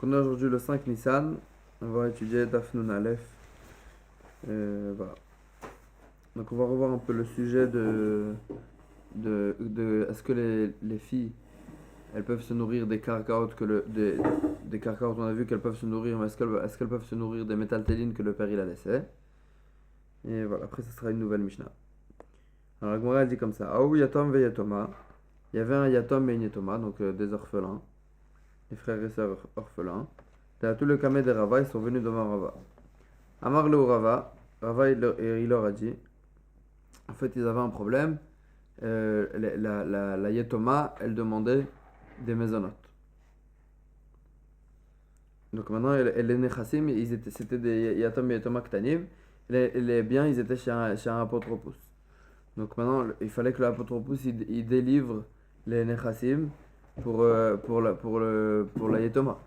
Donc on est aujourd'hui le 5 Nissan, on va étudier Daf Nun Aleph. Voilà. Donc on va revoir un peu le sujet de est-ce que les filles elles peuvent se nourrir des carcaotes des carcaotes, on a vu qu'elles peuvent se nourrir, mais est-ce qu'elles peuvent se nourrir des métaltélines que le père il a laissé. Et voilà, après ça sera une nouvelle Mishnah. Alors la Gemara dit comme ça: Aou Yatom ve Yatoma. Il y avait un Yatom et une Yatoma, donc des orphelins, des frères et sœurs orphelins. Tout le camé des Rava, ils sont venus devant Rava. Amar le Rava, Rava il leur a dit, en fait ils avaient un problème. La Yatoma, elle demandait des maisonnotes. Donc maintenant, les Nechassim, c'était des Yatom et Yatoma Ktanim. Les biens, ils étaient chez un apotropos. Donc maintenant, il fallait que l'apotropos il délivre les Nechassim pour la Yatoma.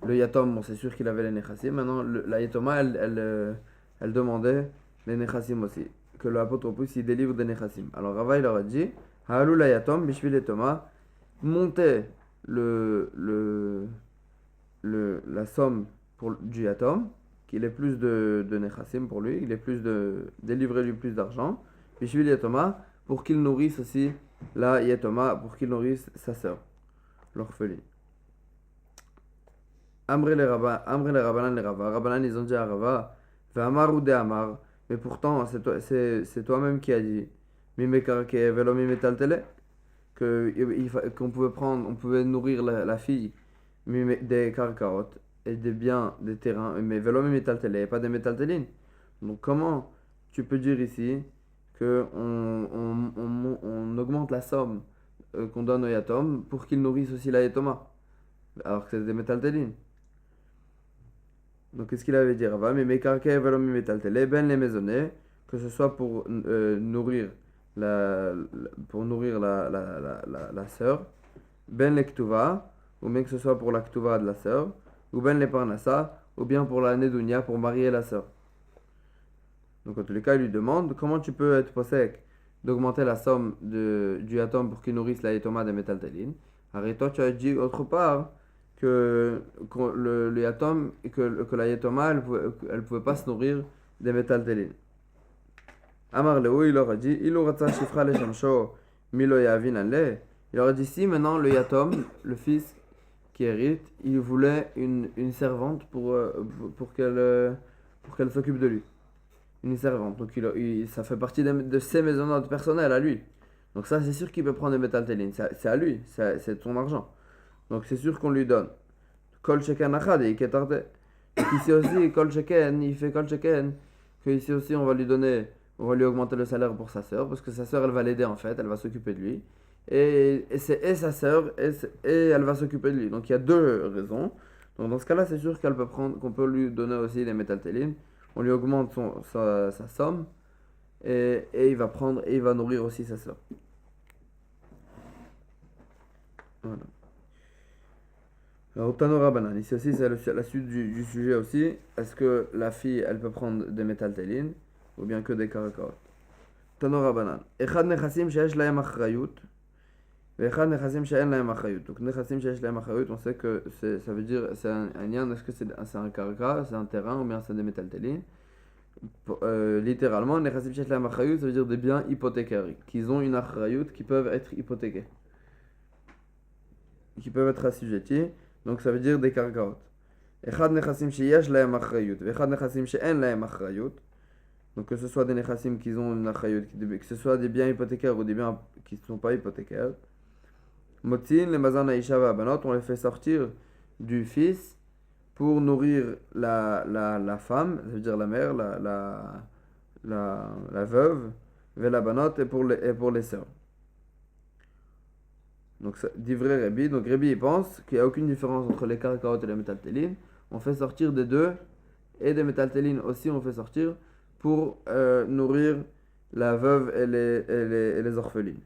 Le Yatom, bon, c'est sûr qu'il avait les Nechassim. Maintenant, la Yatoma, elle demandait les Nechassim aussi. Que l'apotropos il délivre des Nechassim. Alors Rava, il leur a dit: Halou la Yatom, Bishvil Yatoma, montez la somme du Yatom, qu'il ait plus de Nechassim pour lui, il ait délivrez-lui plus d'argent. Bishvil Yatoma, pour qu'il nourrisse aussi la Yatoma, pour qu'il nourrisse sa sœur, l'orpheline. Amre les Rabbanan les Rava. Rabbanan ils ont dit à Rava: Ve'amar ou de Amar. Mais pourtant, c'est toi-même qui as dit Mimekarke velo mimetaltele, qu'on pouvait nourrir la fille des carcaotes et des biens, des terrains, mais velo mimetaltele, et pas des métaltelines. Donc comment tu peux dire ici que on augmente la somme qu'on donne au Yatom pour qu'il nourrisse aussi la Yatoma, alors que c'est des métaltelines? Donc, qu'est-ce qu'il avait dit Rava? Mais mekarke velomi metaltele, ben les maisonnées, que ce soit pour nourrir la sœur, ben les ktuva, ou bien que ce soit pour la ktuva de la sœur, ou ben les parnassa, ou bien pour la nedunia, pour marier la sœur. Donc, en tous les cas, il lui demande comment tu peux être possèque d'augmenter la somme du Yatom pour qu'il nourrisse la Yatoma des métaltelines. Alors, toi, tu as dit autre part que le Yatom et que la Yatoma elle pouvait pas se nourrir des métaltelines. Amar Leo, il leur a dit: il leur a dit, si maintenant le Yatom, le fils qui hérite, il voulait une servante pour qu'elle s'occupe de lui. Une servante. Donc ça fait partie de ses maisonnotes personnelles à lui. Donc ça, c'est sûr qu'il peut prendre des métaltelines. C'est à lui, c'est son argent. Donc c'est sûr qu'on lui donne. Kol sheken achad et ketarde. Donc ici aussi, kol sheken, il fait kol sheken. Que ici aussi, on va lui augmenter le salaire pour sa sœur. Parce que sa sœur, elle va l'aider en fait, elle va s'occuper de lui. Et c'est sa sœur, et elle va s'occuper de lui. Donc il y a deux raisons. Donc dans ce cas-là, c'est sûr qu'on peut lui donner aussi des métaltelines. On lui augmente sa somme. Et il va prendre et il va nourrir aussi sa sœur. Voilà. Alors, Tano Rabbanan, ici aussi c'est la suite du sujet aussi. Est-ce que la fille elle peut prendre des métaltelines ou bien que des carcaotes? Tano Rabbanan. Echad nechassim sheyesh lahem achrayut. Echad nechassim she'en lahem achrayut. Donc nechassim sheyesh lahem achrayut, on sait que ça veut dire c'est un yan. Est-ce que c'est un carca, c'est un terrain ou bien c'est des métaltelines? Littéralement, nechassim sheyesh lahem achrayut, ça veut dire des biens hypothécaires qu'ils ont une achrayut qui peuvent être hypothéqués, qui peuvent être assujettis. Donc ça veut dire des carcaotes. Echad nechassim sheyesh lahem achrayut, echad nechassim she'en lahem achrayut. Donc que ce soit des nechassim qui ont une achrayut, que ce soit des biens hypothécaires ou des biens qui ne sont pas hypothécaires. Motzin, les mazan aisha va'abanot, on les fait sortir du fils pour nourrir la femme, ça veut dire la mère, la veuve, ve'labanot, et pour les sœurs. Donc, d'ivré Rabbi. Donc, Rabbi, il pense qu'il n'y a aucune différence entre les carcaotes et les métaltelines. On fait sortir des deux. Et des métaltelines aussi, on fait sortir pour nourrir la veuve et les orphelines.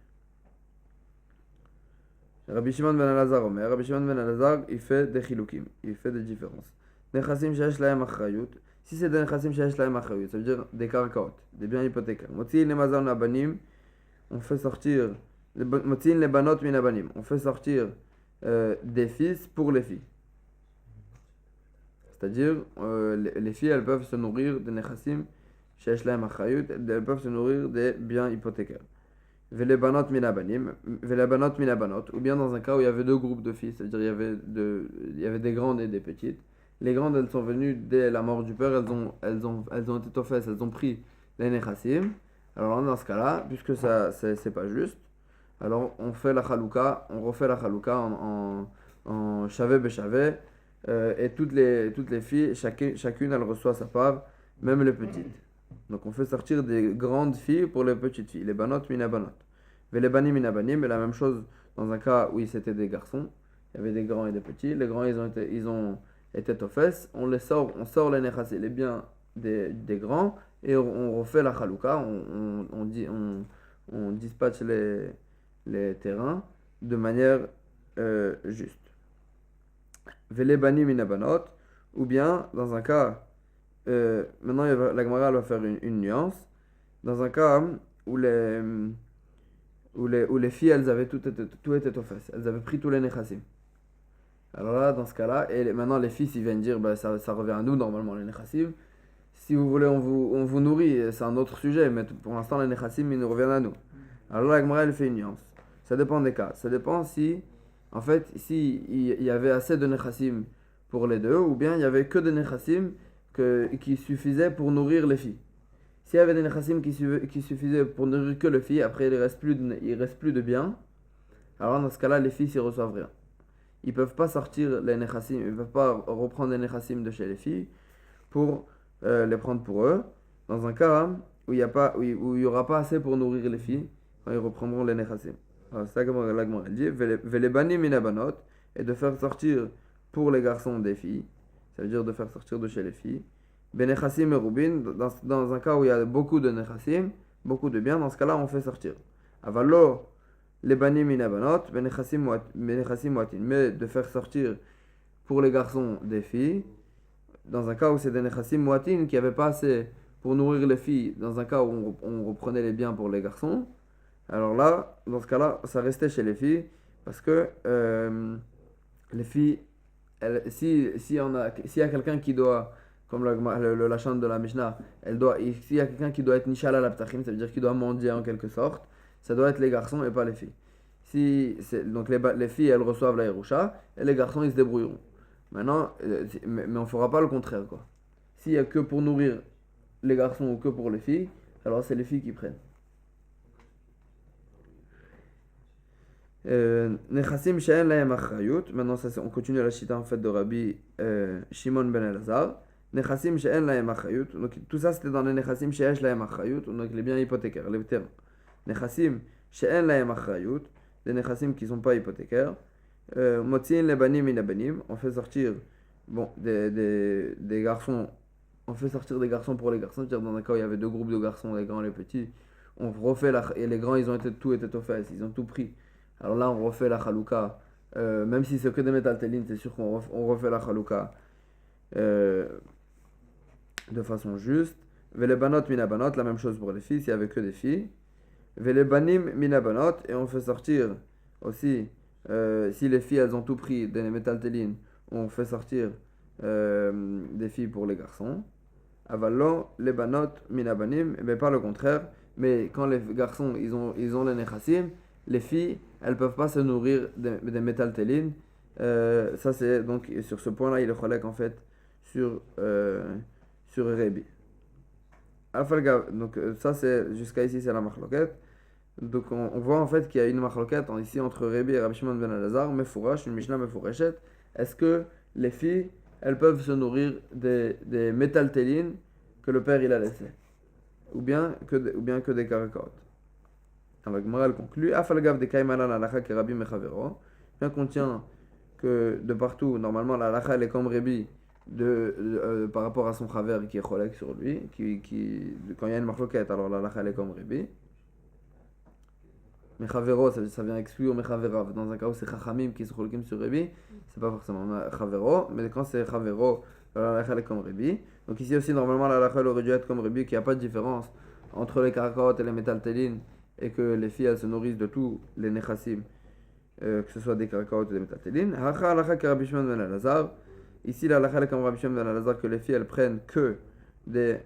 Rabbi Shimon ben Elazar Omer. Rabbi Shimon ben Elazar, il fait des chilukim. Il fait des différences. Nechassim sheyesh lahem achrayut. Si c'est des nechassim sheyesh lahem achrayut, ça veut dire des carcaotes, des biens hypothécaires. Motzi nemazan abanim. On fait sortir Motzin les banot minabanim. On fait sortir des fils pour les filles. C'est-à-dire, les filles, elles peuvent se nourrir des nechassim, sheyesh lahem achrayut, elles peuvent se nourrir des biens hypothécaires. Vele banot mina banim, vele banot mina banot, ou bien dans un cas où il y avait deux groupes de filles, c'est-à-dire il y avait des grandes et des petites. Les grandes, elles sont venues dès la mort du père, elles ont été toffes, elles ont pris les nechassim. Alors dans ce cas-là, puisque ça c'est pas juste, alors on fait la chalouka, on refait la chalouka en chavé béchavé, et toutes les filles, chacune elle reçoit sa part, même les petites. Donc on fait sortir des grandes filles pour les petites filles, les banot mina banot. Les banim mina banim, mais la même chose dans un cas où c'était des garçons, il y avait des grands et des petits. Les grands ils ont été toffes, on sort les nechassim, les biens des grands, et on refait la chalouka, on dispatche les terrains de manière juste. Vele banim mina banot, ou bien dans un cas, maintenant la Gemara va faire une nuance, dans un cas où les filles elles avaient tout été toffes, elles avaient pris tous les nechassim. Alors là, dans ce cas-là, maintenant les fils ils viennent dire bah, ça revient à nous normalement les nechassim. Si vous voulez, on vous nourrit, c'est un autre sujet, mais pour l'instant les nechassim ils nous reviennent à nous. Alors là, la Gemara elle fait une nuance. Ça dépend des cas. Ça dépend si il y avait assez de nechassim pour les deux, ou bien il y avait que des nechassim qui suffisaient pour nourrir les filles. S'il y avait des nechassim qui suffisaient pour nourrir que les filles, après il reste plus de biens, alors dans ce cas-là, les filles ils reçoivent rien. Ils peuvent pas sortir les nechassim, ils peuvent pas reprendre les nechassim de chez les filles pour les prendre pour eux. Dans un cas où il y aura pas assez pour nourrir les filles, quand ils reprendront les nechassim. Alors c'est ça que la Gemara dit, vele banim mina banot, et de faire sortir pour les garçons des filles, ça veut dire de faire sortir de chez les filles. Benechassim et rubin, dans un cas où il y a beaucoup de nechassim, beaucoup de biens, dans ce cas-là on fait sortir. Avalo les banim mina banot, benechassim muatin, mais de faire sortir pour les garçons des filles, dans un cas où c'est des nechassim muatin qui n'avaient pas assez pour nourrir les filles, dans un cas où on reprenait les biens pour les garçons, alors là, dans ce cas-là, ça restait chez les filles, parce que les filles, s'il y a quelqu'un qui doit, comme la chante de la Mishnah, s'il y a quelqu'un qui doit être nishal al ptachim, ça veut dire qu'il doit mendier en quelque sorte, ça doit être les garçons et pas les filles. Donc les filles, elles reçoivent la Yerusha, et les garçons, ils se débrouilleront. Maintenant, mais on ne fera pas le contraire, quoi. S'il y a que pour nourrir les garçons ou que pour les filles, alors c'est les filles qui prennent. Nechassim she'en lahem achrayut. Maintenant, on continue la chita en fait de Rabbi Shimon ben Elazar. Nechassim she'en lahem achrayut. Donc tout ça c'était dans les nechassim she'esh lahem achrayut. Donc les biens hypothécaires, les termes. Nechassim she'en lahem achrayut. Les nechassim qui sont pas hypothécaires. Motzin lebanim min abanim. On fait sortir des garçons. On fait sortir des garçons pour les garçons. C'est-à-dire dans un cas où il y avait deux groupes de garçons, les grands et les petits. On refait et les grands ils ont tout été aux fesses, ils ont tout pris. Alors là, on refait la chalouka, même si c'est que des métaltélines, c'est sûr qu'on refait la chalouka de façon juste. Vele banot mina banot, la même chose pour les filles, s'il n'y avait que des filles. Vele banim mina banot, et on fait sortir aussi, si les filles elles ont tout pris des métaltélines, on fait sortir des filles pour les garçons. Avalon, les banot mina banim, mais pas le contraire. Mais quand les garçons ils ont les nechassim, les filles, elles ne peuvent pas se nourrir des métaltélines. Ça c'est donc sur ce point-là, il est cholek en fait sur Rebi. Donc ça c'est jusqu'à ici c'est la machloket. Donc on voit en fait qu'il y a une machloket ici entre Rebi et Rabbi Shimon ben Elazar, mefourash, une Mishnah mefourachet. Est-ce que les filles, elles peuvent se nourrir des métaltélines que le père il a laissé, ou bien que des caracotes? Alors Gemara elle conclut Afalgav de Kaimalan la lacha que Rabbi Mechavero, bien qu'on tient que de partout normalement la lacha elle est comme Rabbi par rapport à son chaver qui est cholek sur lui, quand il y a une marloquette alors la lacha elle est comme Rabbi. Mechavero ça vient exclure Mechaverav. Dans un cas où c'est Chachamim qui se cholekim sur Rabbi, c'est pas forcément Chavero, mais quand c'est Chavero la lacha elle est comme Rabbi. Donc ici aussi normalement la lacha elle aurait dû être comme Rabbi, qu'il n'y a pas de différence entre les caracotes et les métaltélines, et que les filles elles se nourrissent de tous les nechassim, que ce soit des caracotes ou des métaltélines. Hacha halacha que Rabbi Shimon ben Elazar, Ici, la halakha est comme Rabbi Shimon ben Elazar que les filles elles prennent que des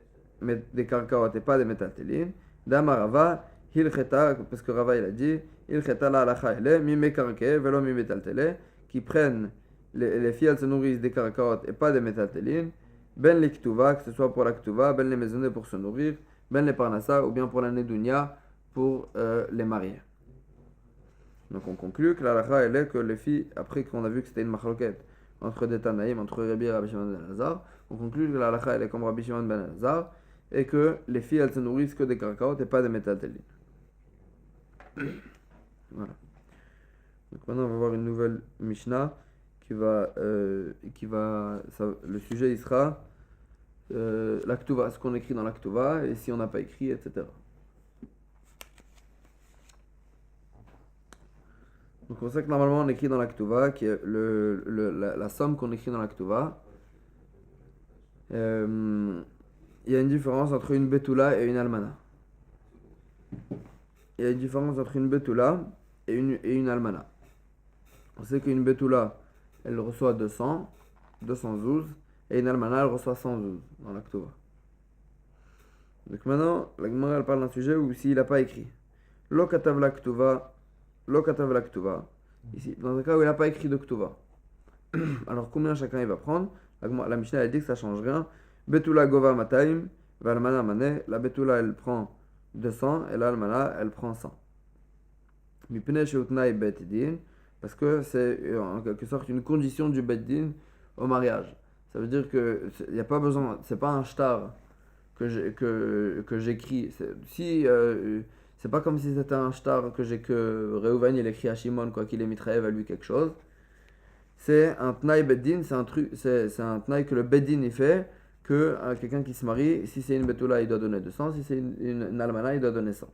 karkaot et pas des métaltélines. Dama Rava, Hilcheta, parce que Rava il a dit, Hilcheta la halakha elle est, mi mekarke, velo mi métaltélé, qui prennent, les filles elles se nourrissent des karkaot et pas des métaltélines. Ben les ktuva, que ce soit pour la ktuva, ben les maisonnées pour se nourrir, ben les parnassa, ou bien pour la nedunia, pour les mariés. Donc on conclut que la halakha elle est que les filles, après qu'on a vu que c'était une machloket entre des Tanaïm, entre Rabbi et Rabbi Shimon ben Elazar, on conclut que la halakha elle est comme Rabbi Shimon ben Elazar, et que les filles elles se nourrissent que des karkaot et pas des métaltélines. Voilà. Donc maintenant on va voir une nouvelle Mishnah le sujet il sera l'Aktuva, ce qu'on écrit dans l'Aktuva et si on n'a pas écrit, etc. Donc on sait que normalement on écrit dans l'Aktuva, qui est la somme qu'on écrit dans l'Aktuva. Il y a une différence entre une Betula et une Almana. Il y a une différence entre une Betula et une Almana. On sait qu'une Betula elle reçoit 212, et une Almana elle reçoit 112 dans l'Aktuva. Donc maintenant, la Gemara elle parle d'un sujet où s'il n'a pas écrit. Lo katav l'Aktuva, ici, dans un cas où il n'a pas écrit de Ktuva. Alors combien chacun il va prendre? La Mishnah elle dit que ça change rien. Betula gova mataim, valmana mane. La Betula elle prend 200 et l'Almana elle prend 100. Mipne sheutnai bet din. Parce que c'est en quelque sorte une condition du Beddin au mariage. Ça veut dire que il y a pas besoin, c'est pas un shtar que j'écris. C'est pas comme si c'était un shtar que Reuven il écrit à Shimon quoi qu'il ait mitraïev à lui quelque chose. C'est un tnaï Beddin, c'est un tnaï que le Beddin il fait que quelqu'un qui se marie, si c'est une Betula il doit donner 200, si c'est une Almana il doit donner 100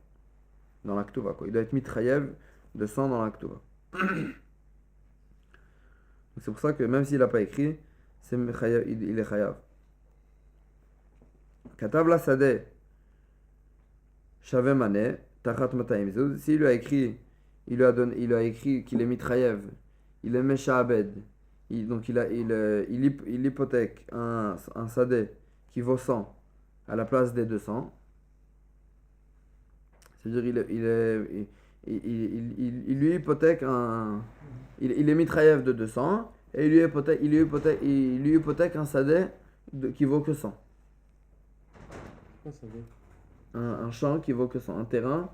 dans l'Aktuva quoi. Il doit être mitraïev de 100 dans l'Aktuva. C'est pour ça que même s'il n'a pas écrit, il est chayav. Katav la sadeh shaveh maneh tachat matayim zuz. S'il lui a écrit, il a écrit qu'il est mitrayev, il est meshaabed, donc il hypothèque un sadeh qui vaut 100 à la place des 200. C'est-à-dire il lui hypothèque il est mitraïev de 200 et il lui hypothèque un sadeh qui vaut que 100. Un champ qui vaut que 100, un terrain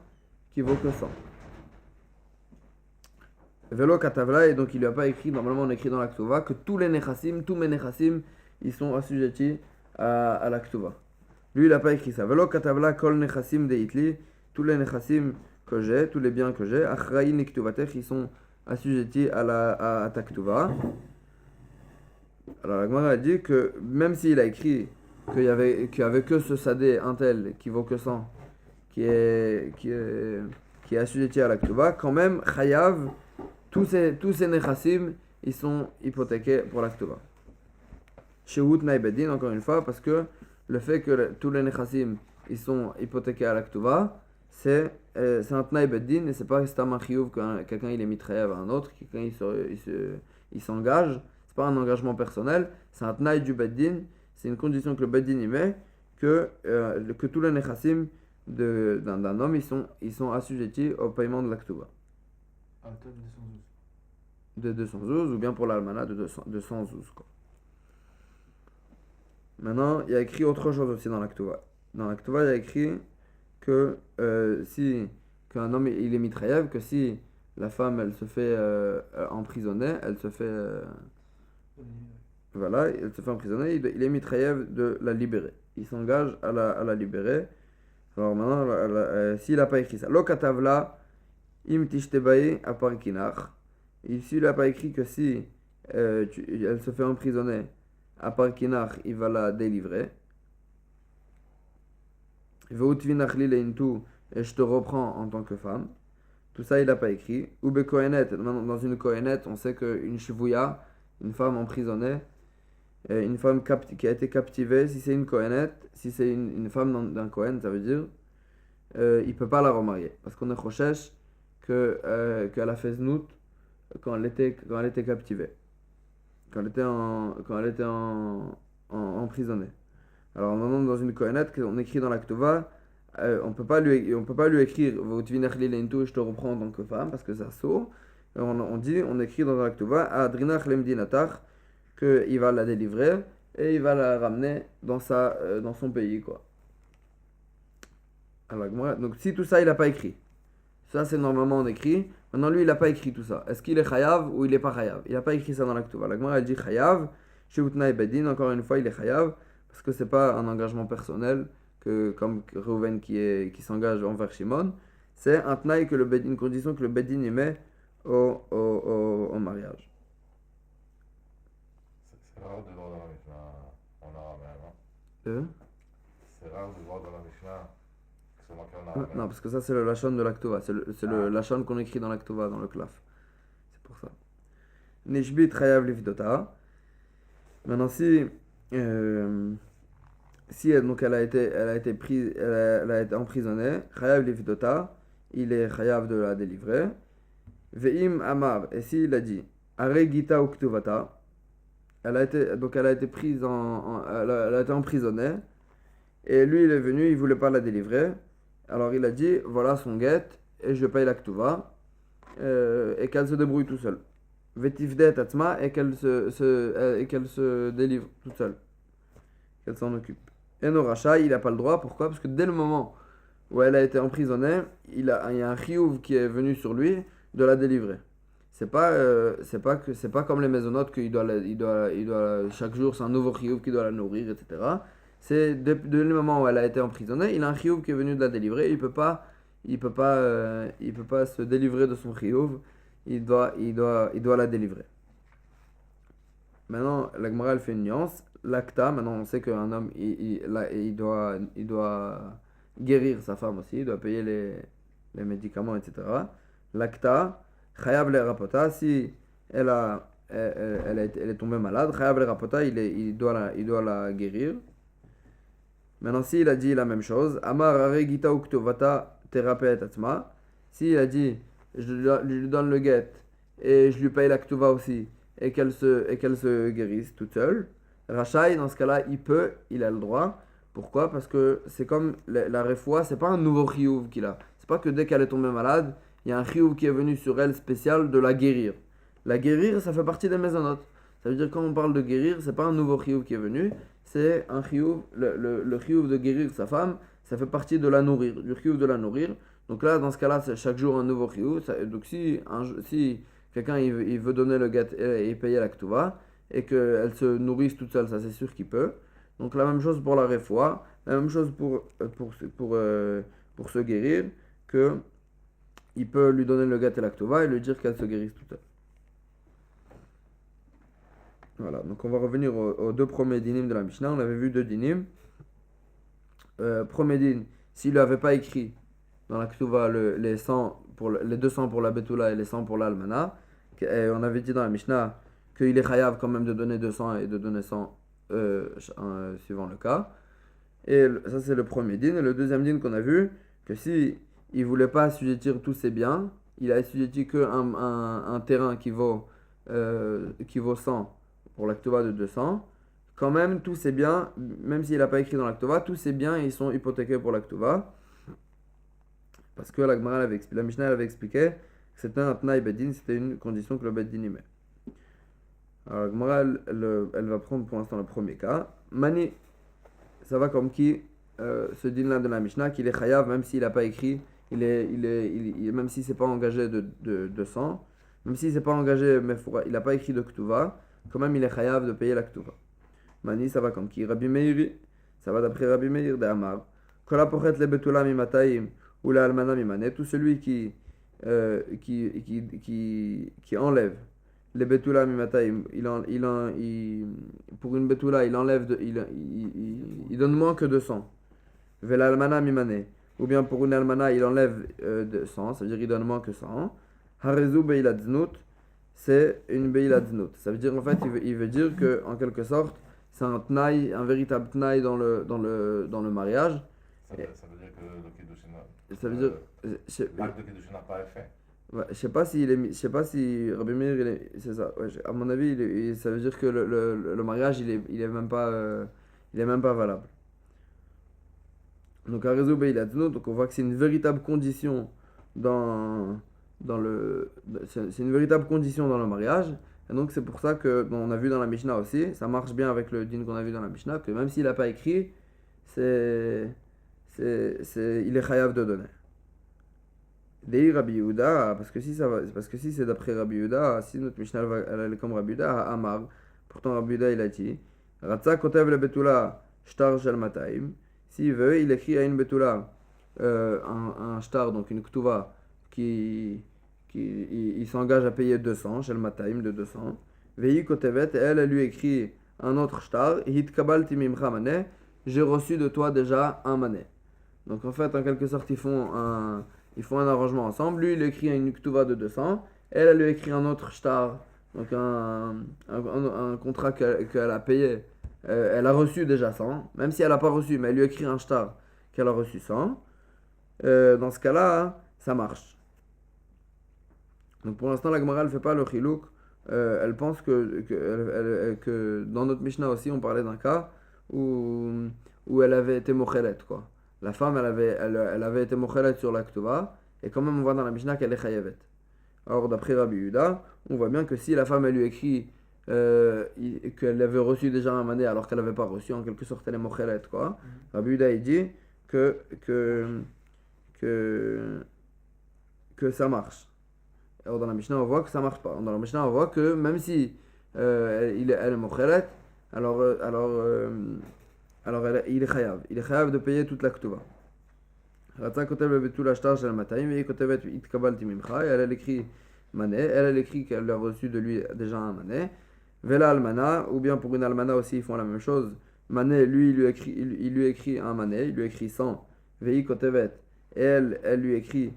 qui vaut que 100. Velo katavla, et donc il lui a pas écrit, normalement on écrit dans l'Aktuva que tous mes nechassim, ils sont assujettis à l'Aktuva. Lui il a pas écrit ça. Velo katavla kol nechassim de itli, tous les nechassim que j'ai, tous les biens que j'ai, achraïn iktuvatech, ils sont assujettis à ta ktuva. Alors la Gemara a dit que même s'il a écrit qu'il y avait que ce sadé un tel qui vaut que 100 qui est assujetti à la ktuva, quand même chayav tous ces nechassim ils sont hypothéqués pour la ktuva. Chez Utnai Bedin, encore une fois, parce que le fait que tous les nechassim ils sont hypothéqués à la ktuva, c'est un tnaï beddin et c'est pas restam un chiyuv quand quelqu'un il est mitraïev à un autre, quelqu'un il s'engage, c'est pas un engagement personnel, c'est un tnaï du beddin, c'est une condition que le beddin y met que tous les nechassim d'un homme ils sont assujettis au paiement de l'aktuva. À hauteur De de 212. 212 ou bien pour l'almana de 212 quoi. Maintenant il y a écrit autre chose aussi dans l'aktuva. Dans l'aktuva il y a écrit que qu'un homme il est mitraïev, que si la femme elle se fait emprisonner, elle se fait voilà, elle se fait emprisonner, il est mitraïev de la libérer. Il s'engage à la libérer. Alors maintenant, s'il n'a pas écrit ça, lo katavla im tishtebai aparkinach. Ici il n'a pas écrit que si elle se fait emprisonner à parkinach, il va la délivrer. Et je te reprends en tant que femme. Tout ça, il n'a pas écrit. Ou kohenet, dans une kohenet, on sait qu'une shivouya, une femme emprisonnée, une femme qui a été captivée, si c'est une kohenet, si c'est une femme d'un kohen, ça veut dire, il ne peut pas la remarier. Parce qu'on est choshesh qu'elle a fait znout quand elle était captivée. quand elle était emprisonnée. Alors maintenant dans une kohenet, on écrit dans la Ketova, on peut pas lui écrire je te reprends en tant que femme parce que ça saut. On écrit dans la Ketova Adrinach lemdinatar qu'il va la délivrer et il va la ramener dans son pays quoi. Alors, donc si tout ça il n'a pas écrit, ça c'est normalement on écrit. Maintenant lui il n'a pas écrit tout ça. Est-ce qu'il est chayav ou il n'est pas chayav? Il n'a pas écrit ça dans la Ketova. La Gemara elle dit chayav, chez Utnaï Bedin, encore une fois il est chayav parce que c'est pas un engagement personnel que comme Reuven qui s'engage envers Shimon, c'est un tnaï que une condition que le Bedin y met au mariage. C'est rare de voir dans la Mishnah en arabe même. Euh? C'est rare de voir dans la Mishnah que c'est marqué en Ah, arabe. non, parce que ça c'est le lachon de l'Aktova, le lachon qu'on écrit dans l'Aktova, dans le klaf. C'est pour ça. Nishbit chayav livdota. Maintenant donc elle a été prise, elle a été emprisonnée, chayav livdota, il est chayav de la délivrer. Ve'im amar, et s'il a dit, are gita uktuvata, elle a été prise elle a été emprisonnée, et lui il est venu, il voulait pas la délivrer, alors il a dit, voilà son guette, et je paye la ktuva, et qu'elle se débrouille tout seule. Vetifdet atzma, et qu'elle se délivre toute seule, qu'elle s'en occupe. Et no racha, il n'a pas le droit, pourquoi? Parce que dès le moment où elle a été emprisonnée, il y a un chiyuv qui est venu sur lui de la délivrer. C'est pas comme les maisonnotes qu'il doit chaque jour c'est un nouveau chiyuv qui doit la nourrir, etc. C'est dès le moment où elle a été emprisonnée, il a un chiyuv qui est venu de la délivrer. Il peut pas se délivrer de son chiyuv. Il doit la délivrer. Maintenant, la Gemara elle fait une nuance. L'acta, maintenant on sait qu'un homme il doit guérir sa femme aussi, il doit payer les médicaments, etc. L'acta, chayav le rapota, si elle est tombée malade, chayav le rapota, il doit la guérir. Maintenant, s'il a dit la même chose, amar aregita uktovata therapet atma, s'il a dit je lui donne le guet et je lui paye la ktuva aussi et qu'elle se guérisse toute seule, Rachai, dans ce cas-là, il a le droit. Pourquoi? Parce que c'est comme la refoua, c'est pas un nouveau chiyuv qu'il a. C'est pas que dès qu'elle est tombée malade, il y a un chiyuv qui est venu sur elle spécial de la guérir. La guérir, ça fait partie des maisonnotes. Ça veut dire quand on parle de guérir, c'est pas un nouveau chiyuv qui est venu, c'est un chiyuv, le chiyuv de guérir sa femme, ça fait partie de la nourrir, du chiyuv de la nourrir. Donc là, dans ce cas-là, c'est chaque jour un nouveau chiyuv. Donc si quelqu'un il veut donner le gâteau et payer la ktuva, et qu'elle se nourrisse toute seule, ça c'est sûr qu'il peut. Donc la même chose pour la refoua, la même chose pour se guérir, que il peut lui donner le gâteau et la ktuva et lui dire qu'elle se guérisse toute seule. Voilà, donc on va revenir aux deux premiers dinim de la Mishnah. On avait vu deux dinim. Premier din, s'il ne avait pas écrit dans la ktuva les 200 pour la betula et les 100 pour l'almana, on avait dit dans la Mishnah qu'il est chayav quand même de donner 200 et de donner 100 suivant le cas. Et ça c'est le premier din. Et le deuxième din qu'on a vu, que si il voulait pas assujettir tous ses biens, il a assujetti un terrain qui vaut 100 pour l'actova de 200. Quand même tous ses biens, même s'il n'a pas écrit dans l'actova, tous ses biens ils sont hypothéqués pour l'actova. Parce que la Mishnah avait expliqué que c'était un tnaï bedin, c'était une condition que le bedin y met. Alors la Gemara, elle va prendre pour l'instant le premier cas. Mani, ça va comme qui, ce din-là de la Mishnah, qu'il est chayav, même s'il n'a pas écrit, même s'il ne s'est pas engagé de 100, même s'il ne s'est pas engagé, mais il n'a pas écrit de ktuva, quand même il est chayav de payer la ktuva. Mani, ça va comme qui, Rabbi Meiri, ça va d'après Rabbi Meir de Amar. Kola pochet le betula mimatayim ou la almana mimane, tout celui qui enlève les betula mimatayim, pour une betula, il enlève, il donne moins que 200. Vela almana mimane, ou bien pour une almana, il enlève 100, ça veut dire il donne moins que 100. Harezu beilat znut, c'est une beilat znut. Ça veut dire en fait, il veut dire que en quelque sorte, c'est un véritable tnaï dans le mariage. Ça veut dire que le Kiddushin Ça veut dire. l'acte de Kiddushin n'a pas été fait. Ouais, je sais pas si Rabbi Meir, c'est ça. Ouais, à mon avis, ça veut dire que le mariage, il est même pas valable. Donc, à réseau Beiladno, donc on voit que c'est une véritable condition dans, c'est une véritable condition dans le mariage. Et donc, c'est pour ça que, bon, on a vu dans la Mishnah aussi, ça marche bien avec le din qu'on a vu dans la Mishnah, que même s'il n'a pas écrit, c'est, il est chayav de donner. Dei Rabbi Yehuda, parce que si c'est d'après Rabbi Yehuda, si notre Mishnah elle est comme Rabbi Yehuda, Amar, pourtant Rabbi Yehuda il a dit, Ratza kotev le betula shtar shel mataim, s'il veut, il écrit à une betula, un shtar, donc une ktuva, il s'engage à payer 200, shel mataim de 200, Vei kotevet, et elle lui écrit un autre shtar, hit kabal timimcha mané, j'ai reçu de toi déjà un mané. Donc en fait, en quelque sorte, ils font un arrangement ensemble. Lui, il écrit une ktuva de 200. Elle lui écrit un autre shtar, donc un contrat qu'elle a payé. Elle a reçu déjà 100, même si elle n'a pas reçu, mais elle lui écrit un shtar qu'elle a reçu 100. Dans ce cas-là, ça marche. Donc pour l'instant, la Gemara ne fait pas le chilouk. Elle pense que dans notre Mishnah aussi, on parlait d'un cas où elle avait été mochelet, quoi. La femme, elle avait été mochelet sur la ktuva, et quand même on voit dans la Mishnah qu'elle est chayavet. Or, d'après Rabbi Yehuda, on voit bien que si la femme, elle lui écrit qu'elle avait reçu déjà un mané alors qu'elle n'avait pas reçu, en quelque sorte, elle est mochelet, quoi. Rabbi Yehuda, il dit que, que, que ça marche. Alors, dans la Mishnah, on voit que ça marche pas. Dans la Mishnah, on voit que même si elle est mochelet, il est chayav. Il est chayav de payer toute la ktuva. Ratza kotev betul ashtar shel matayim et kotevet itkabal timimcha. Et elle écrit mané. Elle écrit qu'elle a reçu de lui déjà un mané. Vela almana, ou bien pour une almana aussi, ils font la même chose. Mané, lui, il lui écrit un mané. Il lui écrit 100. Vei kotevet. Elle lui écrit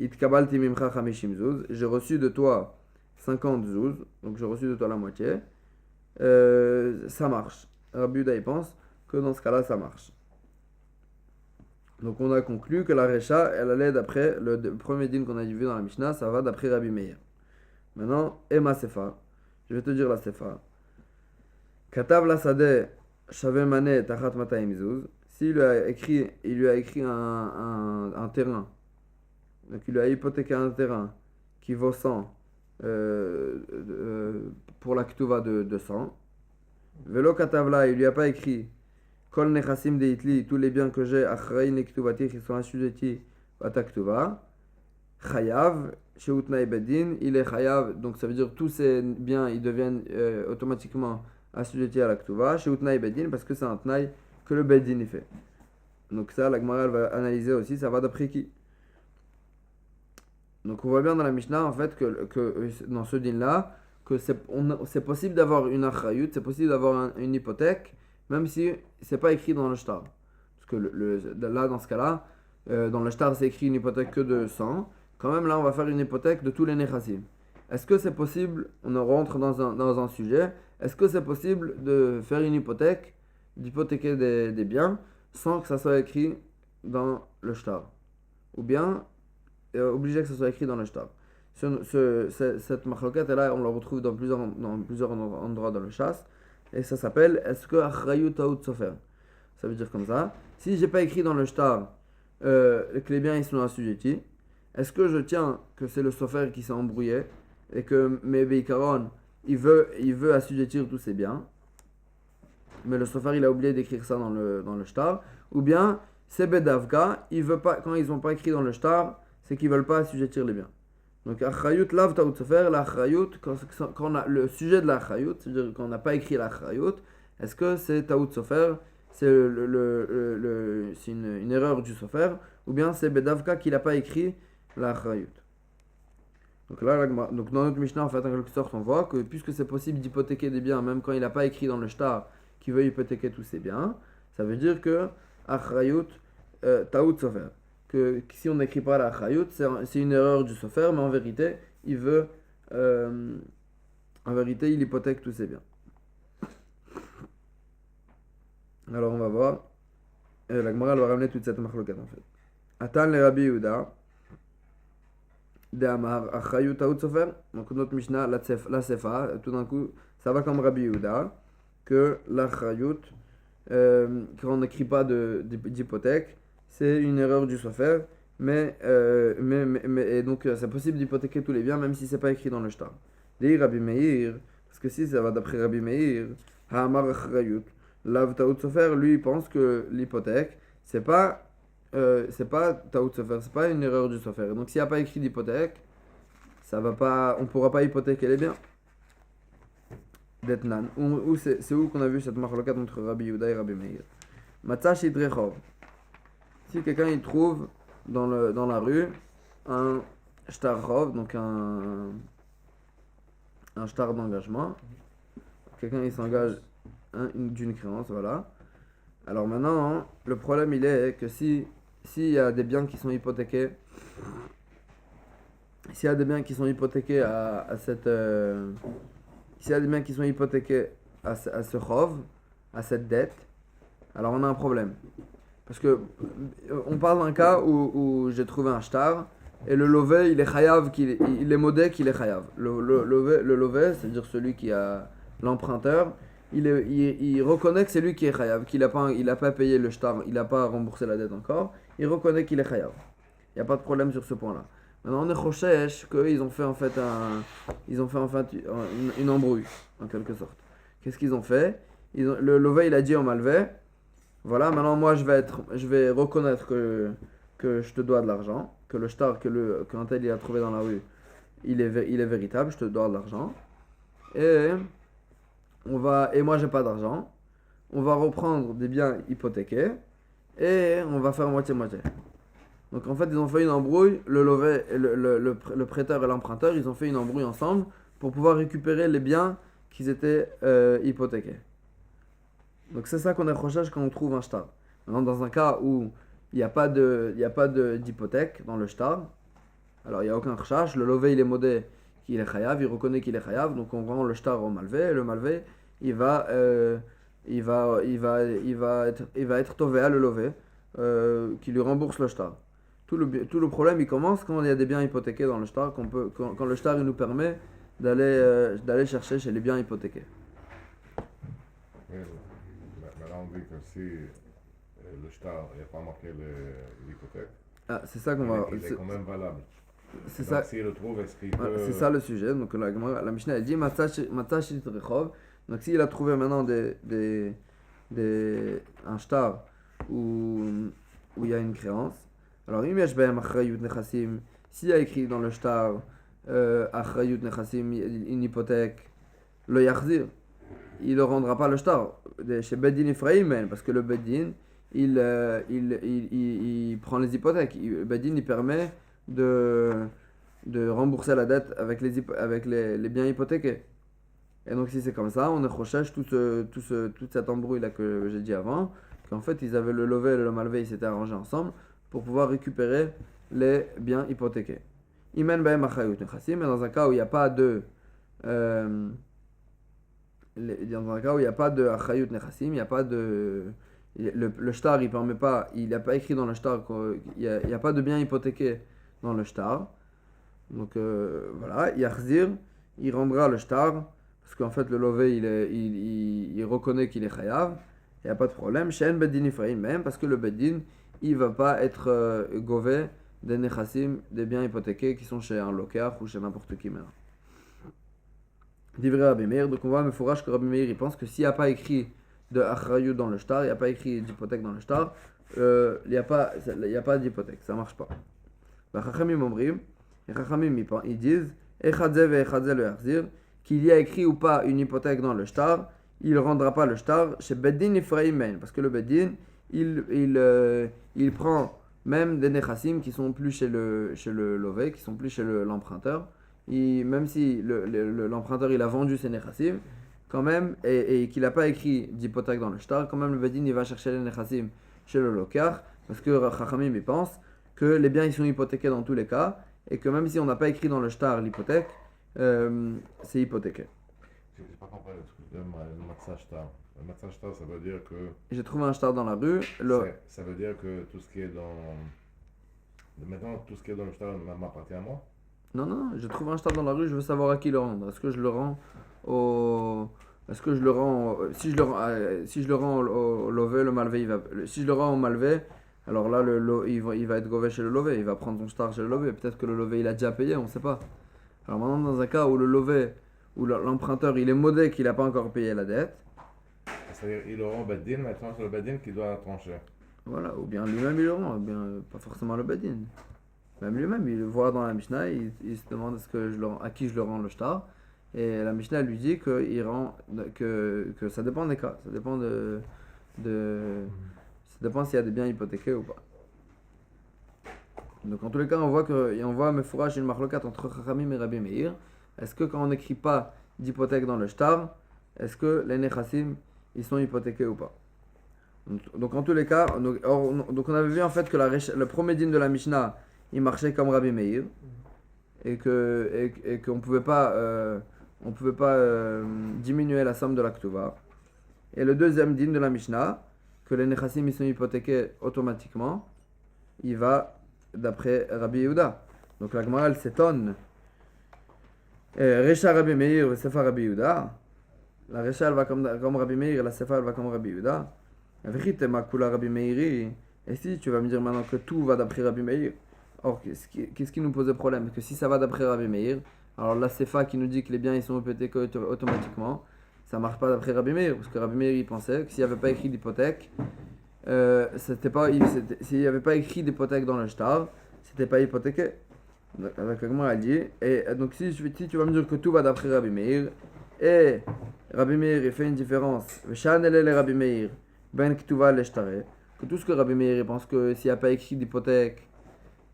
itkabal timimcha chamishim zuz. J'ai reçu de toi 50 zuz. Donc j'ai reçu de toi la moitié. Ça marche. Rabbi Yehuda, il pense que dans ce cas-là, ça marche. Donc on a conclu que la Recha, elle allait d'après le premier din qu'on a vu dans la Mishnah, ça va d'après Rabbi Meir. Maintenant, Ema Sefa, je vais te dire la Sefa. Katav la Sadeh, Shaveh Mané, Tachat Mataim Zuz. S'il lui a écrit un terrain, donc il lui a hypothéqué un terrain qui vaut 100 pour la Ktuva de 200. Velo Katavla, il lui a pas écrit Kol Nechassim de Hitli, tous les biens que j'ai, Achraï Nektuvati, qui sont assujettis à ta Ktuva. Chayav, Sheutnaï Bedin, il est Chayav, donc ça veut dire tous ces biens, ils deviennent automatiquement assujettis à la Ktuva. Sheutnaï Bedin, parce que c'est un Tnaï que le Bedin y fait. Donc ça, la Gemara va analyser aussi, ça va d'après qui. Donc on voit bien dans la Mishnah, en fait, que dans ce din-là, que c'est possible d'avoir une achrayut, c'est possible d'avoir une hypothèque, même si c'est pas écrit dans le shtar. Parce que là, dans ce cas-là, dans le shtar, c'est écrit une hypothèque que de 100. Quand même, là, on va faire une hypothèque de tous les nechassim. Est-ce que c'est possible, on rentre dans un sujet, est-ce que c'est possible de faire une hypothèque, d'hypothéquer des biens, sans que ça soit écrit dans le shtar? Ou bien, obligé que ça soit écrit dans le shtar. Cette machloket, là, on la retrouve dans plusieurs endroits dans le chasse. Et ça s'appelle est-ce que achrayut taout sofer? Ça veut dire comme ça. Si j'ai pas écrit dans le shtar que les biens ils sont assujettis, est-ce que je tiens que c'est le sofer qui s'est embrouillé et que mes beikaron il veut assujettir tous ses biens, mais le sofer il a oublié d'écrire ça dans le shtar, ou bien c'est bedavka, il veut pas, quand ils ont pas écrit dans le shtar, c'est qu'ils veulent pas assujettir les biens. Donc, achrayut lav taout sofer, l'achrayut, quand on a le sujet de l'achrayut, c'est-à-dire qu'on n'a pas écrit l'achrayut, est-ce que c'est taout sofer, c'est c'est une erreur du sofer, ou bien c'est bedavka qui n'a pas écrit l'achrayut. Donc là, donc dans notre Mishnah, en fait, en quelque sorte, on voit que puisque c'est possible d'hypothéquer des biens, même quand il n'a pas écrit dans le shtar qui veut hypothéquer tous ses biens, ça veut dire que achrayut taout sofer. Que si on n'écrit pas la chayut, c'est une erreur du sofer, mais en vérité, il hypothèque tous ses biens. Alors on va voir. La Gemara va ramener toute cette machloket en fait. Atan le Rabbi Yehuda. De Amar, Achrayut Taout Sofer. Donc notre Mishnah, la Sefa, tout d'un coup, ça va comme Rabbi Yehuda, que l'Achrayut, quand on n'écrit pas d'hypothèque, c'est une erreur du Sofer, et donc c'est possible d'hypothéquer tous les biens, même si c'est pas écrit dans le shtar. Dit Rabbi Meir, parce que si ça va d'après Rabbi Meir, Ha'amar Achrayut, Lav Taout Sofer, lui il pense que l'hypothèque, c'est pas Taout Sofer, c'est pas une erreur du Sofer. Donc s'il n'y a pas écrit d'hypothèque, ça va pas, on pourra pas hypothéquer les biens. D'Etnan. C'est où qu'on a vu cette marloquette entre Rabbi Yehuda et Rabbi Meir. Matzah Shidrechov. Si quelqu'un il trouve dans la rue un shtar-chov, donc un shtar d'engagement, quelqu'un il s'engage d'une créance, voilà. Alors maintenant, le problème il est que s'il y a des biens qui sont hypothéqués, s'il y a des biens qui sont hypothéqués à cette s'il y a des biens qui sont hypothéqués à ce chov, à cette dette, alors on a un problème. Parce que on parle d'un cas où j'ai trouvé un shtar et le lové il est chayav, il est modé qu'il est chayav. Le lové, c'est-à-dire celui qui a l'emprunteur, il reconnaît que c'est lui qui est chayav, qu'il a pas payé le shtar, il n'a pas remboursé la dette encore, il reconnaît qu'il est chayav. Il n'y a pas de problème sur ce point-là. Maintenant on est choshesh qu'ils ont fait en fait une embrouille en quelque sorte. Qu'est-ce qu'ils ont fait? Le lové il a dit au malvé, voilà, maintenant moi je vais reconnaître que je te dois de l'argent, que le shtar qu'un tel il a trouvé dans la rue, il est véritable, je te dois de l'argent. Et moi j'ai pas d'argent. On va reprendre des biens hypothéqués et on va faire moitié-moitié. Donc en fait ils ont fait une embrouille, le prêteur et l'emprunteur, ils ont fait une embrouille ensemble pour pouvoir récupérer les biens qui étaient hypothéqués. Donc c'est ça qu'on est recherche quand on trouve un shtar. Maintenant, dans un cas où il n'y a pas d'hypothèque dans le shtar, alors il n'y a aucun recherche, le lové il est modé qu'il est chayav, il reconnaît qu'il est chayav, donc on rend le shtar au malvé, et le malvé il va être tovéa le lové, qui lui rembourse le shtar. Tout le problème il commence quand il y a des biens hypothéqués dans le shtar, quand le shtar il nous permet d'aller chercher chez les biens hypothéqués. Maintenant, on dit que si le shtar n'a pas marqué l'hypothèque, Ah, c'est ça qu'on va. il est quand même valable. C'est Donc, ça. s'il le trouve, est-ce qu'il Voilà, peut. c'est ça le sujet. Donc la Mishnah elle dit Matzash Rechov. Donc s'il a trouvé maintenant un shtar où il y a une créance. Alors Imesh Behem Achrayut Nechassim. S'il y a écrit dans le shtar Achrayut Nechassim une hypothèque, le Yachzir, il ne rendra pas le shtar. Chez Beddin Ephraim, parce que le Beddin il prend les hypothèques. Le Beddin il permet de rembourser la dette avec les biens hypothéqués. Et donc si c'est comme ça, on est recherche toute cette embrouille là que j'ai dit avant, qu'en fait ils avaient le lové et le malvé, ils s'étaient arrangés ensemble pour pouvoir récupérer les biens hypothéqués. Imen baem achayut nechassim, mais dans un cas où il n'y a pas de achayut nechassim, il n'y a pas de le shtar il permet pas, il n'a pas écrit dans le shtar qu'il n'y a pas de biens hypothéqués dans le shtar. Donc voilà, Yachzir, il rendra le shtar, parce qu'en fait le lové il reconnaît qu'il est chayav, il n'y a pas de problème. Shen Beddin Ephraim même, parce que le Beddin, il va pas être gové des nechassim, des biens hypothéqués qui sont chez un lokar ou chez n'importe qui maintenant. Divrei Rabbi Meir, donc on voit me fourrage que Rabbi Meir il pense que s'il n'y a pas écrit de achrayut dans le shtar, il n'y a pas écrit d'hypothèque dans le shtar, il n'y a pas d'hypothèque, ça marche pas. Les Chachamim ils disent qu'il y a écrit ou pas une hypothèque dans le shtar, il ne rendra pas le shtar chez Beddin Ephraim, parce que le Beddin il prend même des nechassim qui sont plus chez le lové, qui sont plus chez l'emprunteur. Même si l'emprunteur il a vendu ses nechassim, quand même, et qu'il n'a pas écrit d'hypothèque dans le shtar, quand même le Beddin il va chercher les nechassim chez le lokar, parce que Chachamim il pense que les biens ils sont hypothéqués dans tous les cas, et que même si on n'a pas écrit dans le shtar l'hypothèque, c'est hypothéqué. Je n'ai pas compris le truc de Matzah shtar. Le Matzah shtar, ça veut dire que. J'ai trouvé un shtar dans la rue. Ça veut dire que tout ce qui est dans. Maintenant, tout ce qui est dans le shtar m'appartient à moi. Non, je trouve un shtar dans la rue, je veux savoir à qui le rendre. Est-ce que je le rends au. Est-ce que je le rends. Si je le rends au lové, le malvé, il va. Si je le rends au malvé, alors là, il va être gové chez le lové, il va prendre son shtar chez le lové. Peut-être que le lové, il a déjà payé, on sait pas. Alors maintenant, dans un cas où le lové, où l'emprunteur, il est modé qu'il n'a pas encore payé la dette, C'est-à-dire, il aura un Beddin, maintenant c'est le Beddin qui doit trancher. voilà, ou bien lui-même il le rend, ou bien pas forcément le bedin. Même lui-même, il le voit dans la Mishnah, il se demande à qui je le rends le shtar. Et la Mishnah lui dit que ça dépend des cas, ça dépend ça dépend s'il y a des biens hypothéqués ou pas. Donc en tous les cas, on voit Mefourash une marlokat entre Chachamim et Rabbi Meir. Est-ce que quand on n'écrit pas d'hypothèque dans le shtar, est-ce que les nechassim ils sont hypothéqués ou pas? Donc en tous les cas, donc on avait vu en fait que le premier din de la Mishnah, il marchait comme Rabbi Meir et qu'on pouvait pas diminuer la somme de la Ktuva. Et le deuxième din de la Mishnah, que les nechassim ils sont hypothéqués automatiquement, il va d'après Rabbi Yehuda. Donc la Gemara elle s'étonne. Recha Rabbi Meir et Sefa Rabbi Yehuda. La Recha elle va comme Rabbi Meir et la Sefa elle va comme Rabbi Yehuda. Vérité ma kula Rabbi Meiri. Et si tu vas me dire maintenant que tout va d'après Rabbi Meir, or qu'est-ce qui nous pose le problème? Que si ça va d'après Rabbi Meir, alors la Sefa qui nous dit que les biens ils sont hypothéqués automatiquement, ça marche pas d'après Rabbi Meir, parce que Rabbi Meir il pensait que s'il n'y avait pas écrit d'hypothèque, s'il n'y avait pas écrit d'hypothèque dans le shtar, c'était pas hypothéqué. Avec le Gemara elle dit, et donc si tu vas me dire que tout va d'après Rabbi Meir, et Rabbi Meir il fait une différence, Rabbi Meir, ben Ktuva le shtare, que tout ce que Rabbi Meir il pense que s'il n'y a pas écrit d'hypothèque,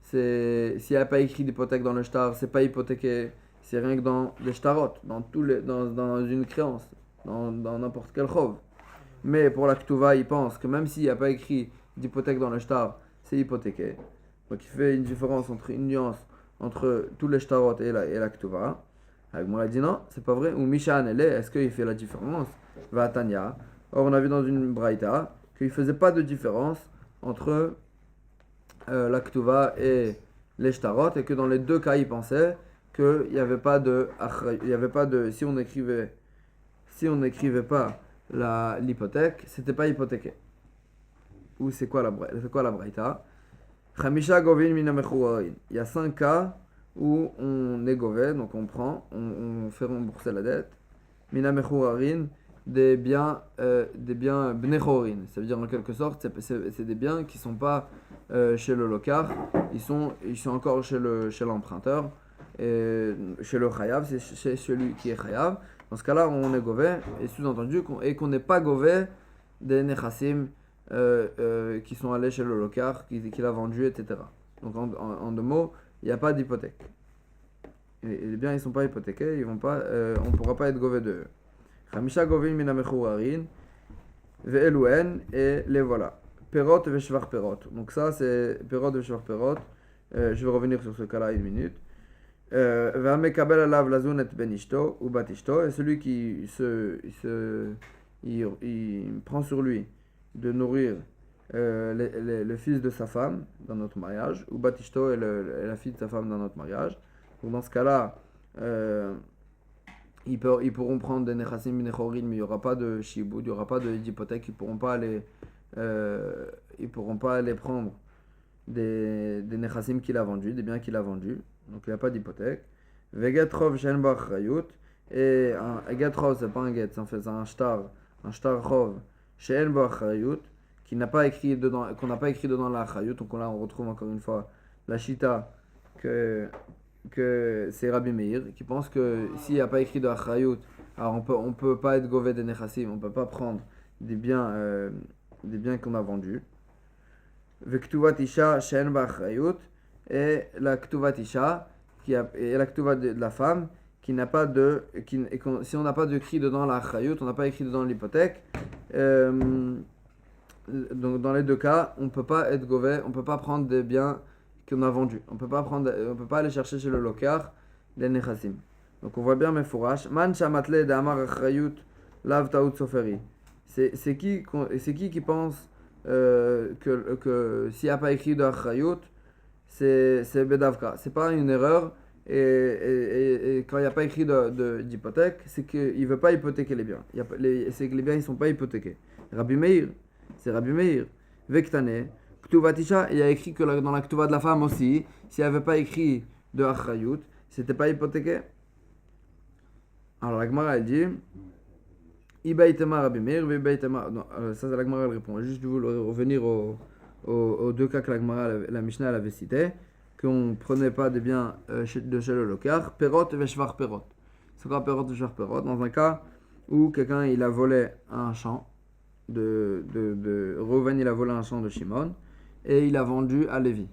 s'il n'y a pas écrit d'hypothèque dans le shtar, c'est pas hypothéqué, c'est rien que dans les shtarot, dans une créance, dans n'importe quel chov. Mais pour la Ktuva, il pense que même s'il n'y a pas écrit d'hypothèque dans le shtar, c'est hypothéqué. Donc il fait une différence une nuance entre tous les shtarot et la Ktuva. Avec moi, il dit non, c'est pas vrai. Ou Mishan, est-ce qu'il fait la différence? Va Tanya. Or, on a vu dans une braïta qu'il ne faisait pas de différence entre la Ktuva et les shtarot, et que dans les deux cas, il pensait qu'il n'y avait pas de. Si on n'écrivait pas l'hypothèque, c'était pas hypothéqué. Ou c'est quoi la braïta? Chamisha govin mina mechuarin. Il y a 5 cas où on est gové, donc on fait rembourser la dette. Mina mechuarin, des biens bnechorin. Ça veut dire en quelque sorte, c'est des biens qui sont pas chez le locar, ils sont encore chez l'emprunteur, et chez le chayav, c'est chez celui qui est chayav. Dans ce cas-là, on est gové, et sous-entendu qu'on n'est pas gové des nechassim qui sont allés chez le locar, qu'il a vendu, etc. Donc en deux mots, il n'y a pas d'hypothèque. Et les biens, ils ne sont pas hypothéqués, on ne pourra pas être gové d'eux. Chamisha govin mina mechourarin, ve'eluen, et les voilà. Perot ve shvar perot. Donc ça, c'est perot ve shvar perot. Je vais revenir sur ce cas-là une minute. Ve'amekabel alav lazunet ben ishto ou bat ishto, et celui qui il prend sur lui de nourrir le fils de sa femme dans notre mariage, ou bat ishto et la fille de sa femme dans notre mariage. Donc dans ce cas-là, ils pourront prendre des nechassim nechorin, mais il n'y aura pas de shiboud, il n'y aura pas d'hypothèque, ils pourront pas aller prendre des nechassim qu'il a vendus, des biens qu'il a vendus, donc il n'y a pas d'hypothèque. Vegetrov shenbach rayut, et un getrov c'est pas un get, c'est en fait un shtar chov shenbach rayut, qu'on n'a pas écrit dedans la rayut. Donc là on retrouve encore une fois la shita que c'est Rabbi Meir qui pense que s'il n'y a pas écrit de Achrayut, alors on peut pas être gové des nechassim, on peut pas prendre des biens qu'on a vendus. Vektuvat isha shen b'achrayut, et la ktuvat isha et la ktuvat de la femme qui n'a pas si on n'a pas écrit dedans la achrayut, on n'a pas écrit dedans l'hypothèque, donc dans les deux cas on peut pas être gové, on peut pas prendre des biens qu'on a vendu. On peut pas aller chercher chez le locar les nechassim. Donc on voit bien mes fourrages. Man shamatle d'amar achrayut lav taout soferi. C'est qui pense que s'il n'y a pas écrit de achrayut, c'est bedavka. C'est pas une erreur Et quand il n'y a pas écrit d'hypothèque, c'est qu'il ne veut pas hypothéquer les biens. C'est que les biens ne sont pas hypothéqués. Rabbi Meir, c'est Rabbi Meir. Vektane, Ktuvatisha, il y a écrit que dans la Ktuva de la femme aussi, s'il n'y avait pas écrit de Achrayut, c'était pas hypothéqué. Alors la Gemara elle dit Ibaïtema Rabbi Meir, Ibaïtema. Non, ça c'est la Gemara elle répond. Juste je voulais revenir aux deux cas que la Mishnah elle avait cités, qu'on ne prenait pas des biens de chez le locar, Perot et Veshvar Perot. C'est quoi Perot et Veshvar Perot? Dans un cas où quelqu'un il a volé un champ de Reuven, il a volé un champ de Shimon et il a vendu à Lévi.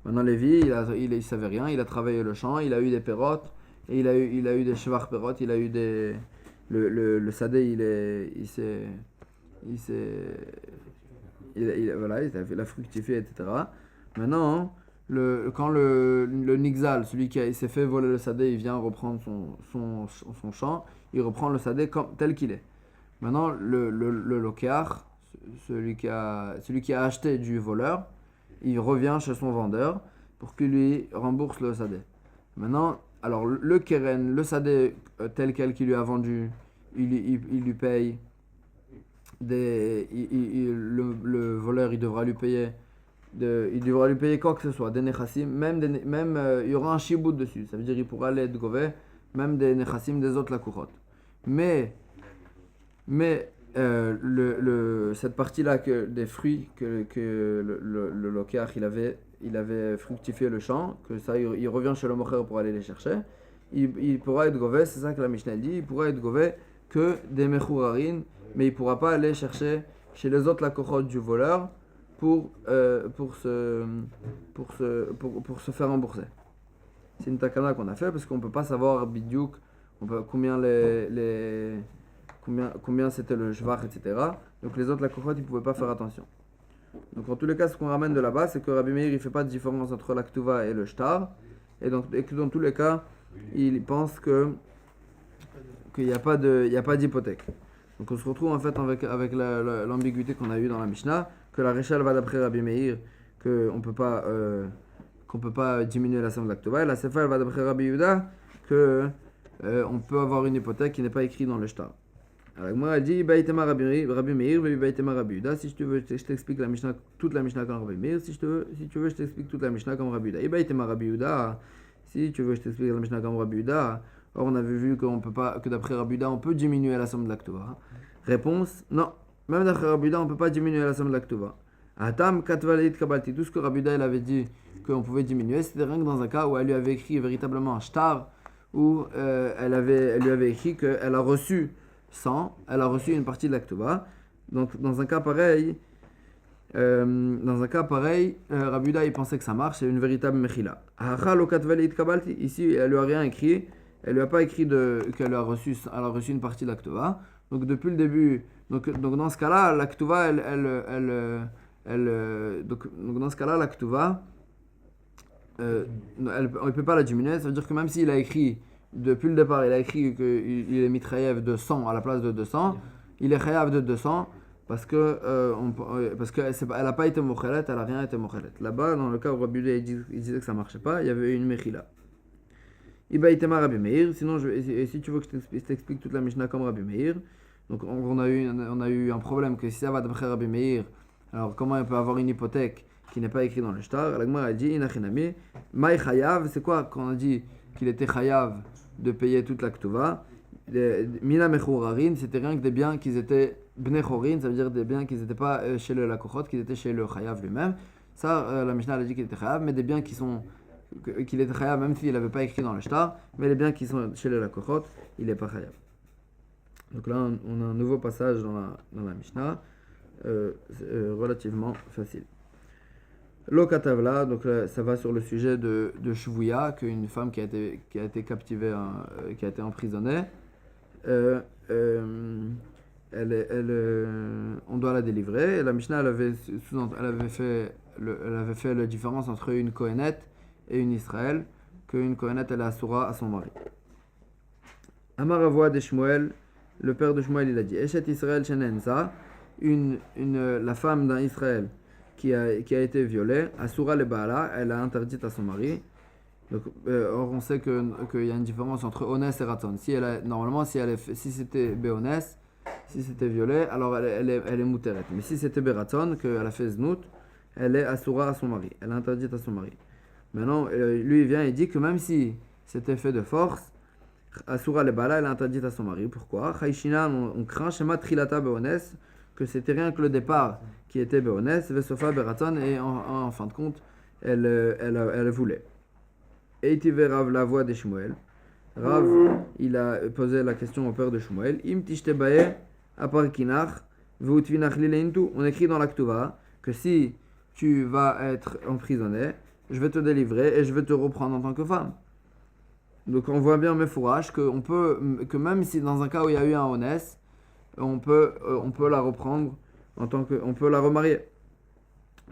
Maintenant Lévi, il savait rien, il a travaillé le champ, il a eu des perrottes, et il a eu des chevar perrottes, il a eu des le sadé, voilà, il a fructifié, etc. Maintenant, quand le Nixal, celui il s'est fait voler le sadé, il vient reprendre son champ, il reprend le sadé tel qu'il est. Maintenant, le locar, celui qui a acheté du voleur, il revient chez son vendeur pour qu'il lui rembourse le sadé. Maintenant, alors le keren, le sadé tel quel qu'il lui a vendu, il lui paye le voleur, il devra lui payer quoi que ce soit, des nechassim, même il y aura un shibout dessus, ça veut dire il pourra aller être gové, même des nechassim des autres lakourot. Mais cette partie-là des fruits que le locar il avait fructifié le champ, que ça il revient chez le mocher pour aller les chercher, il pourra être gové, c'est ça que la Mishnah dit, il pourra être gové que des mechourarin, mais il pourra pas aller chercher chez les autres lakourot du voleur pour se faire rembourser. C'est une takana qu'on a fait parce qu'on peut pas savoir bidiouk combien c'était le shvar, etc. Donc les autres lakourot ils pouvaient pas faire attention. Donc en tous les cas ce qu'on ramène de là-bas c'est que Rabbi Meir il fait pas de différence entre la ktuva et le shtar, et que dans tous les cas il pense qu'il n'y a pas d'hypothèque. Donc on se retrouve en fait avec l'ambiguïté qu'on a eue dans la Mishnah, que la Réchal va d'après Rabbi Meir qu'on ne peut pas diminuer la somme de la Ktuva, et la Sefa va d'après Rabbi Yehuda qu'on peut avoir une hypothèque qui n'est pas écrite dans le shtar. Alors moi elle dit Baïtema Rabbi Meir, Baïtema Rabbi Yehuda. Si tu veux, je t'explique la Mishnah, toute la Mishnah comme Rabbi Meir. Si tu veux, je t'explique toute la Mishnah comme Rabbi Yehuda. Et Baïtema Rabbi Yehuda. Si tu veux, je t'explique la Mishnah comme Rabbi Yehuda. Or on avait vu qu'on peut pas, que d'après Rabbi Yehuda, on peut diminuer la somme de la Ktuva. Réponse non. Même d'après Rabbi Yehuda, on peut pas diminuer la somme de la Ktuva. Atam katvalit kabalti. Tout ce que Rabbi Yehuda il avait dit qu'on pouvait diminuer, c'était rien que dans un cas où elle lui avait écrit véritablement un shtar, où elle lui avait écrit qu'elle a reçu 100, elle a reçu une partie de la Ktuva. Donc dans un cas pareil, Rabbi Yehuda il pensait que ça marche, c'est une véritable mechila. Ici elle lui a rien écrit, elle lui a pas écrit qu'elle a reçu une partie de la Ktuva. Donc depuis le début, donc dans ce cas-là la Ktuva donc dans ce cas-là la Ktuva elle ne peut pas la diminuer. Ça veut dire que même s'il a écrit depuis le départ, il a écrit qu'il est mis chayav de 100 à la place de 200, il est chayav de 200 parce qu'elle n'a pas été mochelet, elle n'a rien été mochelet. Là-bas, dans le cas où Rabbi Yehuda il disait que ça ne marchait pas, il y avait une mechila. Ibaïtema Rabbi Meir. Sinon, si tu veux que je t'explique toute la Mishnah comme Rabbi Meir, donc on a eu un problème que si ça va d'après Rabbi Meir, alors comment on peut avoir une hypothèque qui n'est pas écrite dans le shtar? La Gemara a dit Inachinami, Maï chayav, c'est quoi quand on a dit qu'il était chayav de payer toute la ktuva? Mina mechourarin, c'était rien que des biens qui étaient bnechorin, ça veut dire des biens qui n'étaient pas chez le lakochot, qui étaient chez le chayav lui-même. Ça, la Mishnah a dit qu'il était chayav, mais des biens qu'il était chayav même s'il n'avait pas écrit dans le shtar, mais les biens qui sont chez le lakochot, il n'est pas chayav. Donc là, on a un nouveau passage dans la Mishnah, relativement facile. Lokatavla, donc ça va sur le sujet de Shvuya, qu'une femme qui a été captivée, qui a été emprisonnée, on doit la délivrer. Et la Mishnah elle avait fait la différence entre une Kohénette et une Israël, qu'une Kohénette elle a Asura à son mari. Amar Avoua de Shmuel, le père de Shmuel il a dit Eshet Israël Shenenza, la femme d'un Israël qui a été violée, Asura le Baala, elle a interdit à son mari, Donc, or, on sait qu'il y a une différence entre ones et raton. Normalement, si c'était béones, si c'était violet, alors elle est mouteret. Mais si c'était bératon, qu'elle a fait znout, elle est asura à son mari. Elle est interdite à son mari. Maintenant, lui, il vient et dit que même si c'était fait de force, asura le bala, elle est interdite à son mari. Pourquoi? Chaïchina, on craint, shema trilata béones, que c'était rien que le départ qui était béones, vesofa bératon, et en fin de compte, elle voulait. Et il Rav la voix de Shmuel. Rav, il a posé la question au père de Shmuel. Im tishtebaye apar kinach veutvinach lileintu. On écrit dans l'Aktuva que si tu vas être emprisonné, je vais te délivrer et je vais te reprendre en tant que femme. Donc on voit bien Mefourash que même si dans un cas où il y a eu un honès, on peut la reprendre on peut la remarier.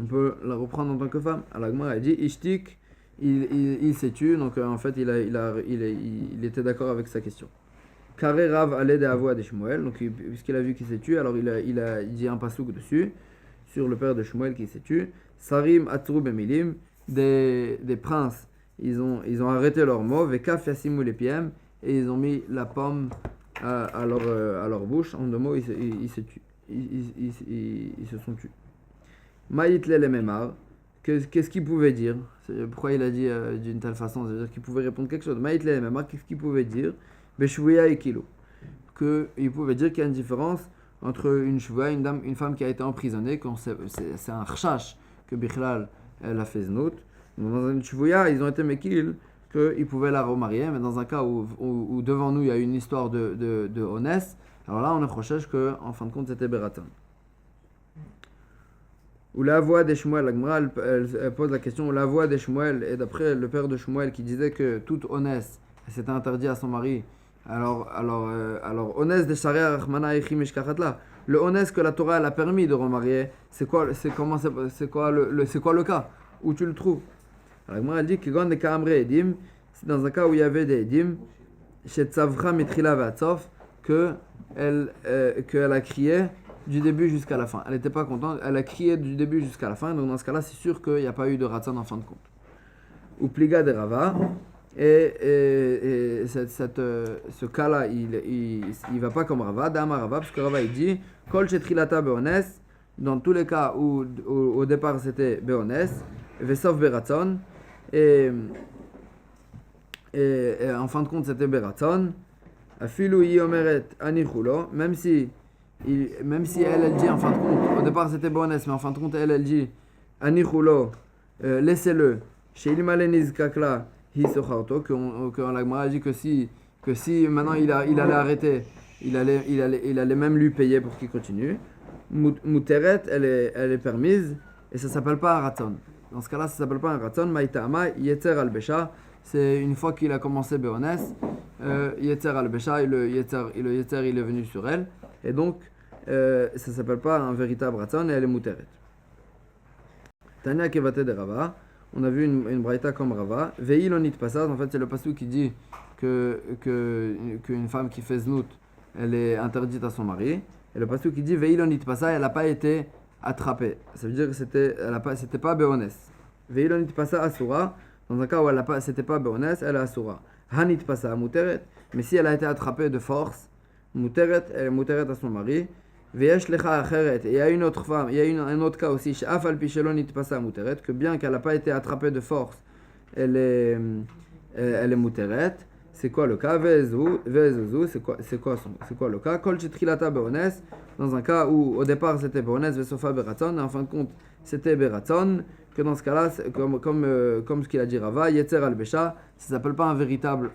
On peut la reprendre en tant que femme. Alors Gemara a dit Ishtik, il s'est tué, donc en fait il était d'accord avec sa question. Karé Rav allait de Avoua de Shmuel, donc puisqu'il a vu qu'il s'est tué, alors il a dit un pasouk dessus, sur le père de Shmuel qui s'est tué. Sarim Atrou Bemilim, des princes, ils ont arrêté leurs mots, Vekaf Yasimou les Piem, et ils ont mis la pomme à leur bouche. En 2 mots, ils se sont tués. Maïtle le Memar, qu'est-ce qu'il pouvait dire? Pourquoi il a dit d'une telle façon? C'est-à-dire qu'il pouvait répondre quelque chose. Maïtle le Memar, qu'est-ce qu'il pouvait dire? Beshvouya et Kilo. Qu'il pouvait dire qu'il y a une différence entre une shvouya, une femme qui a été emprisonnée, c'est un rchash que Bichlal elle a fait znout. Dans une shvouya, ils ont été mekil qu'ils pouvaient la remarier, mais dans un cas où devant nous il y a une histoire de honès, alors là on est recherche que en fin de compte c'était Beraton. Ou la voix des Shmuel, la Gemara elle pose la question, la voix des Shmuel, et d'après le père de Shmuel qui disait que toute honès c'était interdit à son mari, alors honès de Sharia Rachmana Echi Mishkachatla, le honès que la Torah elle a permis de remarier, c'est quoi le cas où tu le trouves? Alors la Gemara elle dit que Gon de Kaamre Edim, c'est dans un cas où il y avait des Edim, chez Tzavra Mitrila Vatsof, qu'elle a crié du début jusqu'à la fin. Elle n'était pas contente, elle a crié du début jusqu'à la fin, donc dans ce cas-là, c'est sûr qu'il n'y a pas eu de Ratzon en fin de compte. Ou Pliga de Rava, et ce cas-là, il va pas comme Rava, Dama Rava, parce que Rava il dit Kol Shetrilata Beones, dans tous les cas où au départ c'était Beones, Vesov Beratzon, et en fin de compte c'était Beratzon, Afilu Yomeret Anichulo, même si elle dit en fin de compte, au départ c'était Beones, mais en fin de compte elle dit Anichulo, laissez-le, chez Ilmaleniz Kakla, Hisocharto, que la Gemara dit que si maintenant il allait arrêter, il allait même lui payer pour qu'il continue. Muteret, elle est permise, et ça s'appelle pas un raton. Dans ce cas-là, ça s'appelle pas un raton. Maïtama, Yetzer al-Besha, c'est une fois qu'il a commencé Beones, Yetzer al-Besha, le Yetzer il est venu sur elle, et donc ça s'appelle pas un véritable raton, et elle est Muteret. Tanya Kevate de Rava, on a vu une braïta comme Rava. Veil onit passage, en fait c'est le passage qui dit qu'une femme qui fait znout, elle est interdite à son mari. Et le passage qui dit Veil onit passage, elle n'a pas été attrapée. Ça veut dire que c'était pas Beones. Veil onit passage asura, dans un cas où c'était pas Beones, elle est asura. Hanit passage muteret, mais si elle a été attrapée de force, muteret, elle est muteret à son mari. Veyesh lecha acheret, et il y a une autre femme, il y a un autre cas aussi, afal pichelon nit pasa muteret, que bien qu'elle n'a pas été attrapée de force, elle est muteret. C'est quoi le cas? Vezu, c'est quoi le cas? Kol trilata beones, dans un cas où au départ c'était beones vesofa beraton, et en fin de compte c'était beraton, que dans ce cas-là, comme ce qu'il a dit Rava, yetzer al besha, ça s'appelle pas un véritable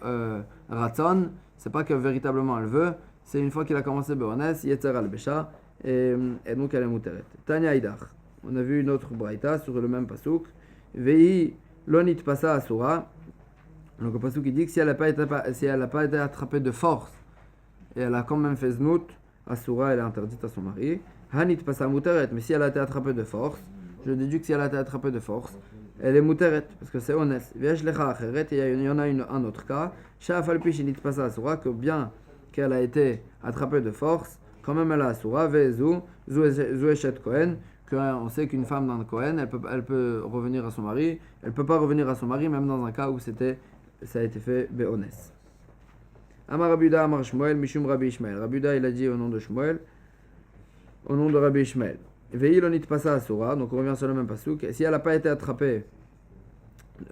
raton, c'est pas que véritablement elle veut. C'est une fois qu'il a commencé Beones, Yetzer al-Besha, et donc elle est Muteret. Tanya Idach. On a vu une autre braïta sur le même pasouk. Vei lonit pasa asura. Donc le pasouk il dit que si elle n'a pas été attrapée de force, et elle a quand même fait znout, asura elle est interdite à son mari. Hanit pasa Muteret. Mais si elle a été attrapée de force, je déduis que si elle a été attrapée de force, elle est Muteret, parce que c'est honnête. Veyesh lecha acheret, et il y en a un autre cas. Sha'afal pi shenit pasa asura, que bien qu'elle a été attrapée de force, quand même elle a asura, vezu, zu eshet kohen, qu'on sait qu'une femme d'un Kohen, elle peut revenir à son mari, elle peut pas revenir à son mari, même dans un cas où ça a été fait Be'ones. Amar Rabbi Yehuda, Amar Shmuel, Mishum Rabbi Ishmael. Rabbi Yehuda, il a dit au nom de Shmuel, au nom de Rabbi Ishmael. Ve'ilonit passa Asura, donc on revient sur le même pasuk. Si elle n'a pas été attrapée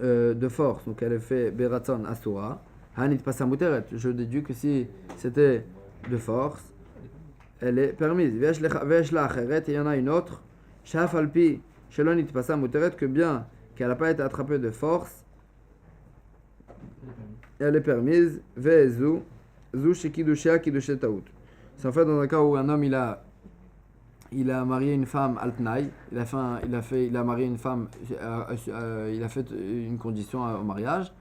de force, donc elle a fait Beratzon Asura, Hanit passa Muteret. Je déduis que si c'était de force, elle est permise. Ve'esh la acheret, et il y en a une autre, Shaf alpi, Shelonit passa Muteret, que bien qu'elle n'a pas été attrapée de force, elle est permise. Ve'ezu, Zu shekidushia kidushet taout. C'est en fait dans un cas où un homme il a marié une femme al-Tnaï, il a marié une femme, il a fait une condition au mariage,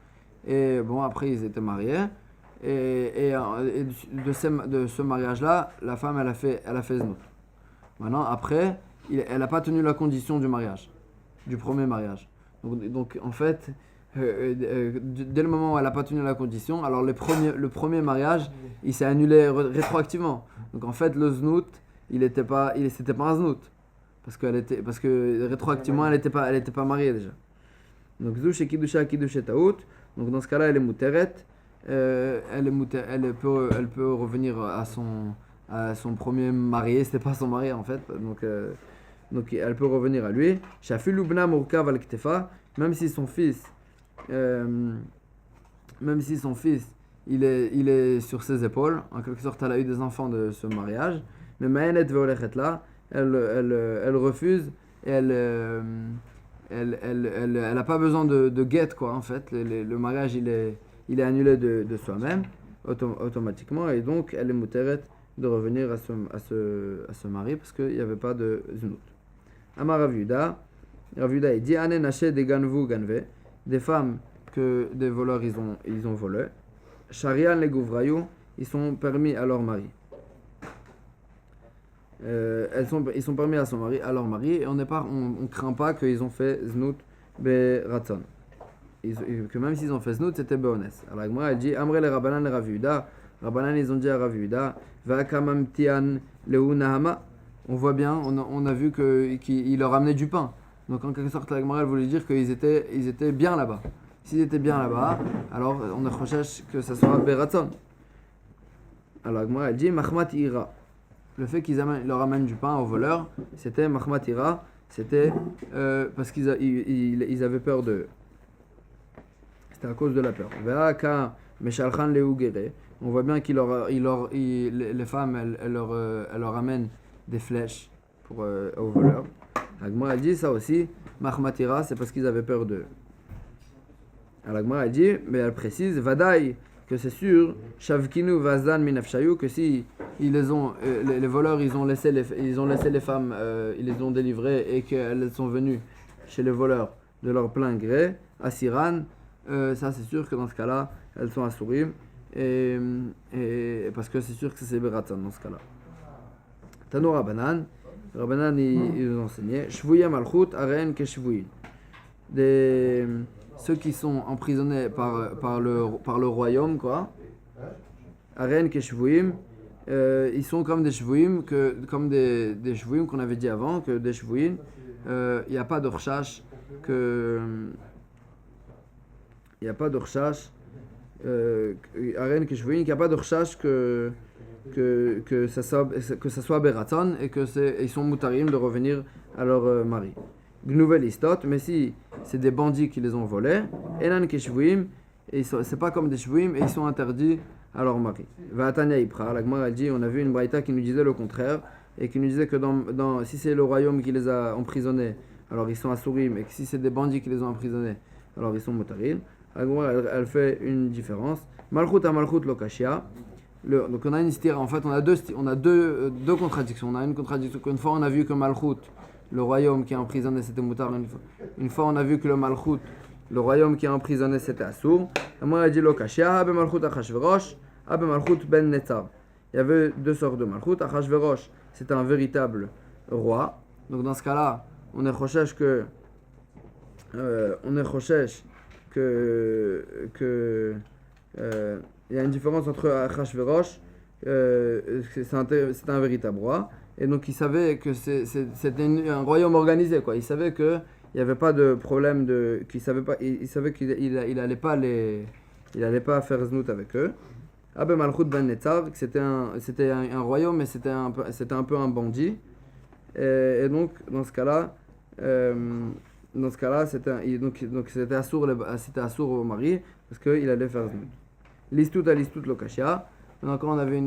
et bon, après ils étaient mariés, et de ce mariage-là, la femme elle a fait znout. Maintenant, après, elle n'a pas tenu la condition du mariage, du premier mariage. Donc en fait, dès le moment où elle n'a pas tenu la condition, alors le premier mariage, il s'est annulé rétroactivement. Donc en fait, le znout, c'était pas un znout parce que rétroactivement elle était pas mariée déjà. Donc zou chez kidusha kidushet taout. Donc dans ce cas-là, elle est muteret. Elle peut revenir à son premier marié, c'était pas son mari en fait. Donc elle peut revenir à lui. Shafilu bna murkav al ktefa, même si son fils il est sur ses épaules, en quelque sorte elle a eu des enfants de ce mariage. Mais Ma'anet ve'olechet là, elle refuse et elle a pas besoin de guet quoi en fait. Le mariage il est annulé de soi-même automatiquement, et donc elle est muteret de revenir à ce mari parce qu'il n'y avait pas de znout. Amar Rav Yehuda il dit Ane nache de ganvu ganve, des femmes que des voleurs ils ont volé. Sharian les gouvrayou, ils sont permis à leur mari. Ils sont permis à leur mari, et on craint pas qu'ils ont fait znout beratzon. Que même s'ils ont fait znout, c'était be'ones. Alors moi elle dit Amre le Rabbanan le Rav Yehuda, Rabbanan ils ont dit à Rav Yehuda Va'kamam tian lehu nahama. On voit bien, on a vu qu'il leur amenait du pain. Donc en quelque sorte la Gemara elle voulait dire qu'ils étaient bien là-bas. S'ils étaient bien là-bas, alors on recherche que ça soit beratzon. Alors moi elle dit Mahmat ira. Le fait qu'ils leur amènent du pain aux voleurs, c'était Mahmat ira, c'était parce qu'ils avaient peur d'eux. C'était à cause de la peur. On voit bien les femmes elles leur amènent des flèches aux voleurs. Agma elle dit ça aussi, Mahmat ira, c'est parce qu'ils avaient peur d'eux. Alors Agma elle dit, mais elle précise, Vadaï, que c'est sûr, Shavkinu Vazan Minafshayu, que si les voleurs ils ont laissé les femmes, ils les ont délivrées et qu'elles sont venues chez les voleurs de leur plein gré, à Siran, ça c'est sûr que dans ce cas-là, elles sont assourim, et parce que c'est sûr que c'est Beratzan dans ce cas-là. Tano Rabbanan ils nous enseignaient, Shvuya Malchut Aren Keshvuyin. Ceux qui sont emprisonnés par le royaume, quoi. Aren Keshvuim, ils sont comme des shvuim, comme des shvuim qu'on avait dit avant, que des shvuim, il n'y a pas de recherche il n'y a pas de recherche Aren Keshvuim, il n'y a pas de recherche que ça soit beratzon et ils sont mutarim de revenir à leur mari. Gnouvel istot, mais si c'est des bandits qui les ont volés, enan keshvuim, et c'est pas comme des shvuim et ils sont interdits à leur mari. Va'atanya ipra, la Gemara dit, on a vu une braïta qui nous disait le contraire, et qui nous disait que si c'est le royaume qui les a emprisonnés, alors ils sont assourim, et que si c'est des bandits qui les ont emprisonnés, alors ils sont mutarim. La Gemara elle fait une différence. Malchut à malchut lokashia. Donc on a une stira, en fait on a deux contradictions. On a une contradiction qu'une fois on a vu que malchut, le royaume qui a emprisonné, c'était moutar. Une fois on a vu que le malchut, le royaume qui a emprisonné, c'était assour. Et moi elle dit lokashia, abe malchut achashverosh, abe malchut ben netzav. Il y avait deux sortes de malchut. Achashverosh, c'était un véritable roi. Donc dans ce cas-là, on est recherche que il y a une différence entre Achashverosh c'était un véritable roi. Et donc il savait que c'était un royaume organisé, quoi. Il savait que il n'y avait pas de problème il savait qu'il allait pas faire znout avec eux. Abbe Malchut ben Netzav, que c'était un royaume, mais c'était un peu un bandit. Et donc dans ce cas-là, c'était assourd au mari parce qu'il allait faire znout. Listout à listout lokashia. Donc encore on avait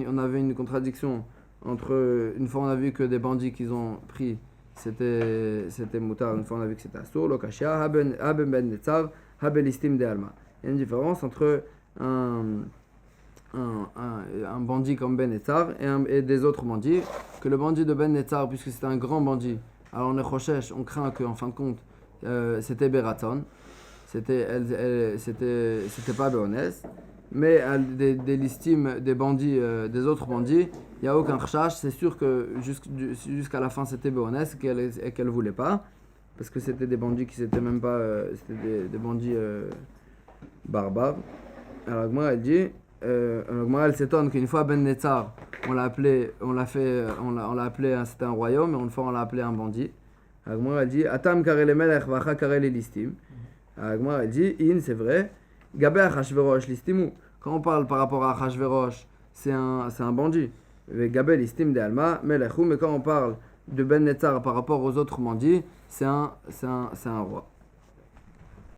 une contradiction entre, une fois on a vu que des bandits qu'ils ont pris c'était moutard, une fois on a vu que c'était assour, lokashia, haben ben netzav, haben listim de alma. Il y a une différence entre un bandit comme Ben Netzar et des autres bandits, que le bandit de Ben Netzar, puisque c'était un grand bandit, alors on est Rochesh, on craint qu'en fin de compte c'était Beraton, c'était pas Béonès, mais des listimes des bandits, des autres bandits, il n'y a aucun recherche, c'est sûr que jusqu'à la fin c'était Béonès et qu'elle voulait pas, parce que c'était des bandits qui s'étaient même pas, c'était des bandits barbares. Alors moi elle dit, elle s'étonne qu'une fois Ben Netzar, c'était un royaume, et une fois on l'a appelé un bandit. Alors moi elle dit, Atam karele melech vacha karele listim. Alors moi elle dit, c'est vrai, Gabé Achashverosh listimu. Quand on parle par rapport à Achashverosh, c'est un bandit. Gabé listim de alma melechou, mais quand on parle de Ben Netzar par rapport aux autres bandits, c'est un roi.